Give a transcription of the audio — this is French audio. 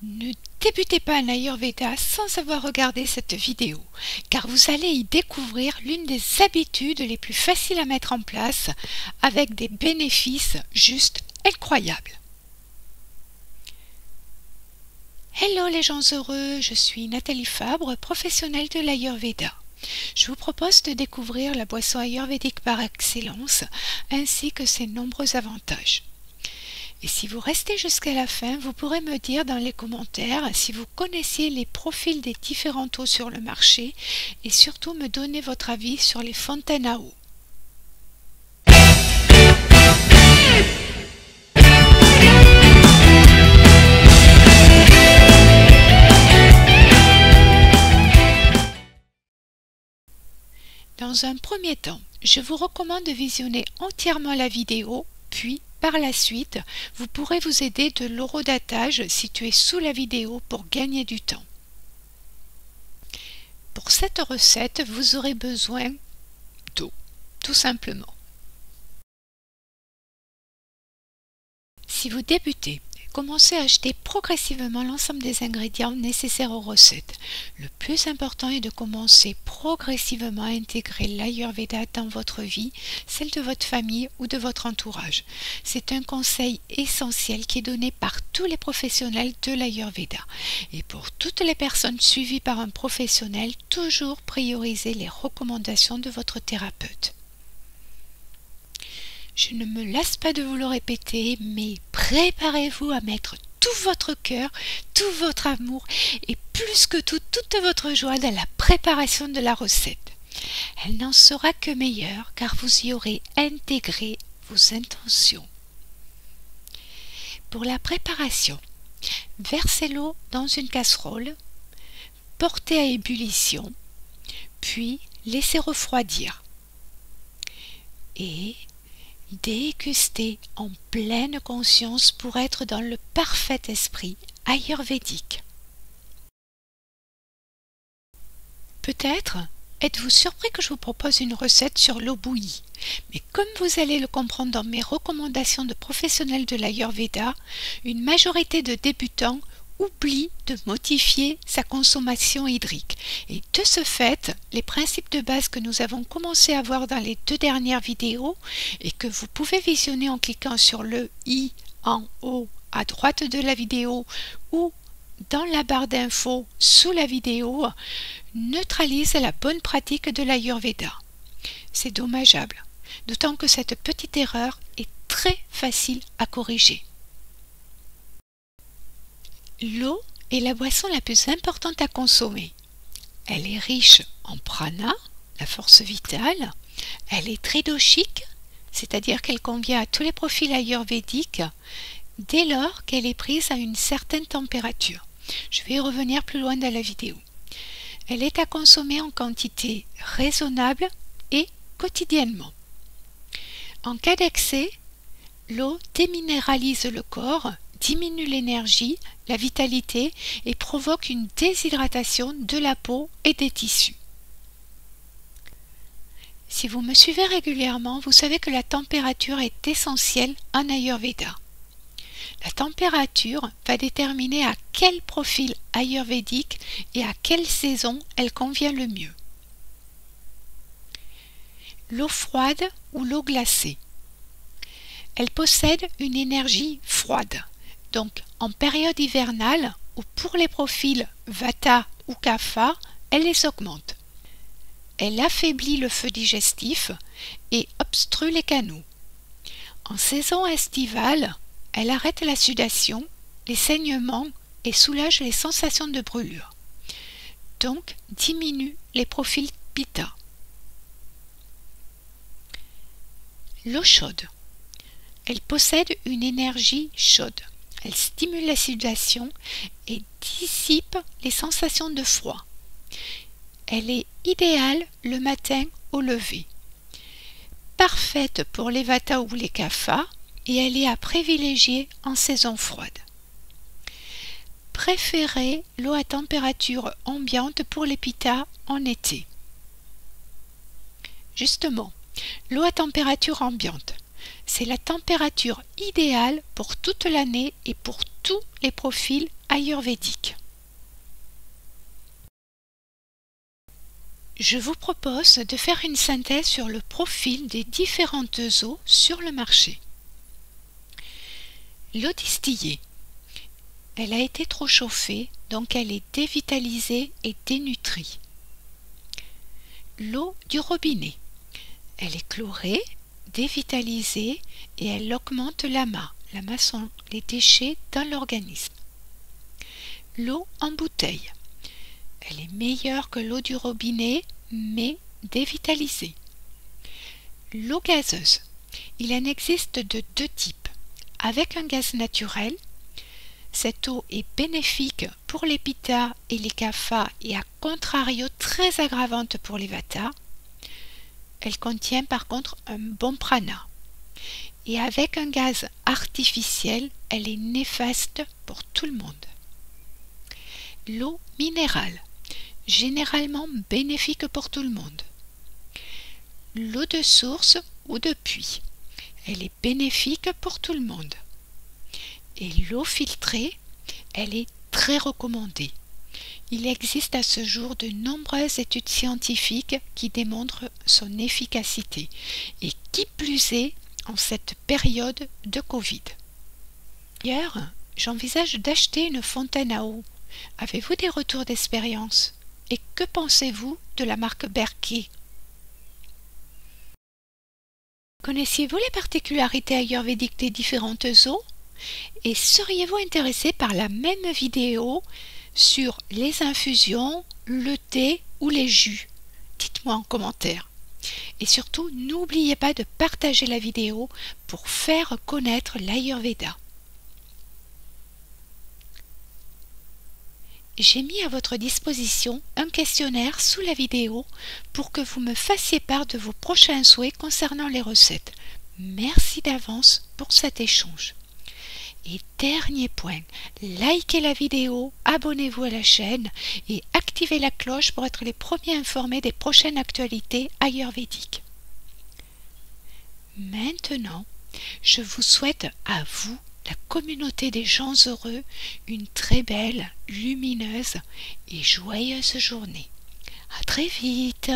Ne débutez pas en Ayurveda sans avoir regardé cette vidéo, car vous allez y découvrir l'une des habitudes les plus faciles à mettre en place, avec des bénéfices juste incroyables. Hello les gens heureux, je suis Nathalie Fabre, professionnelle de l'Ayurveda. Je vous propose de découvrir la boisson ayurvédique par excellence, ainsi que ses nombreux avantages. Et si vous restez jusqu'à la fin, vous pourrez me dire dans les commentaires si vous connaissiez les profils des différentes eaux sur le marché et surtout me donner votre avis sur les fontaines à eau. Dans un premier temps, je vous recommande de visionner entièrement la vidéo, puis par la suite, vous pourrez vous aider de l'horodatage situé sous la vidéo pour gagner du temps. Pour cette recette, vous aurez besoin d'eau, tout simplement. Si vous débutez, commencez à acheter progressivement l'ensemble des ingrédients nécessaires aux recettes. Le plus important est de commencer progressivement à intégrer l'Ayurveda dans votre vie, celle de votre famille ou de votre entourage. C'est un conseil essentiel qui est donné par tous les professionnels de l'Ayurveda. Et pour toutes les personnes suivies par un professionnel, toujours prioriser les recommandations de votre thérapeute. Je ne me lasse pas de vous le répéter, mais préparez-vous à mettre tout votre cœur, tout votre amour et plus que tout, toute votre joie dans la préparation de la recette. Elle n'en sera que meilleure car vous y aurez intégré vos intentions. Pour la préparation, versez l'eau dans une casserole, portez à ébullition, puis laissez refroidir. Et dégustez en pleine conscience pour être dans le parfait esprit ayurvédique. Peut-être êtes-vous surpris que je vous propose une recette sur l'eau bouillie, mais comme vous allez le comprendre dans mes recommandations de professionnels de l'Ayurveda, une majorité de débutants oublie de modifier sa consommation hydrique. Et de ce fait, les principes de base que nous avons commencé à voir dans les 2 dernières vidéos et que vous pouvez visionner en cliquant sur le i en haut à droite de la vidéo ou dans la barre d'infos sous la vidéo, neutralisent la bonne pratique de l'Ayurveda. C'est dommageable, d'autant que cette petite erreur est très facile à corriger. L'eau est la boisson la plus importante à consommer. Elle est riche en prana, la force vitale. Elle est tridoshique, c'est-à-dire qu'elle convient à tous les profils ayurvédiques dès lors qu'elle est prise à une certaine température. Je vais y revenir plus loin dans la vidéo. Elle est à consommer en quantité raisonnable et quotidiennement. En cas d'excès, l'eau déminéralise le corps, diminue l'énergie, la vitalité et provoque une déshydratation de la peau et des tissus. Si vous me suivez régulièrement, vous savez que la température est essentielle en Ayurveda. La température va déterminer à quel profil ayurvédique et à quelle saison elle convient le mieux. L'eau froide ou l'eau glacée. Elle possède une énergie froide. Donc, en période hivernale, ou pour les profils Vata ou Kapha, elle les augmente. Elle affaiblit le feu digestif et obstrue les canaux. En saison estivale, elle arrête la sudation, les saignements et soulage les sensations de brûlure. Donc, diminue les profils Pitta. L'eau chaude. Elle possède une énergie chaude. Elle stimule la sudation et dissipe les sensations de froid. Elle est idéale le matin au lever. Parfaite pour les Vata ou les Kapha et elle est à privilégier en saison froide. Préférez l'eau à température ambiante pour les Pitta en été. Justement, l'eau à température ambiante. c'est la température idéale pour toute l'année et pour tous les profils ayurvédiques. Je vous propose de faire une synthèse sur le profil des différentes eaux sur le marché. L'eau distillée. Elle a été trop chauffée, donc elle est dévitalisée et dénutrie. L'eau du robinet. Elle est chlorée, dévitalisée et elle augmente l'amas. L'amas sont les déchets dans l'organisme. L'eau en bouteille. Elle est meilleure que l'eau du robinet, mais dévitalisée. L'eau gazeuse. Il en existe de deux types. Avec un gaz naturel, cette eau est bénéfique pour les pitta et les kapha et à contrario très aggravante pour les vata. Elle contient par contre un bon prana. Et avec un gaz artificiel, elle est néfaste pour tout le monde. L'eau minérale, généralement bénéfique pour tout le monde. L'eau de source ou de puits, elle est bénéfique pour tout le monde. Et l'eau filtrée, elle est très recommandée. Il existe à ce jour de nombreuses études scientifiques qui démontrent son efficacité, et qui plus est en cette période de Covid. D'ailleurs, j'envisage d'acheter une fontaine à eau. Avez-vous des retours d'expérience? Et que pensez-vous de la marque Berkey? Connaissiez-vous les particularités ayurvédiques des différentes eaux? Et seriez-vous intéressé par la même vidéo sur les infusions, le thé ou les jus? Dites-moi en commentaire. Et surtout, n'oubliez pas de partager la vidéo pour faire connaître l'Ayurveda. J'ai mis à votre disposition un questionnaire sous la vidéo pour que vous me fassiez part de vos prochains souhaits concernant les recettes. Merci d'avance pour cet échange. Et dernier point, likez la vidéo, abonnez-vous à la chaîne et activez la cloche pour être les premiers informés des prochaines actualités ayurvédiques. Maintenant, je vous souhaite à vous, la communauté des gens heureux, une très belle, lumineuse et joyeuse journée. À très vite!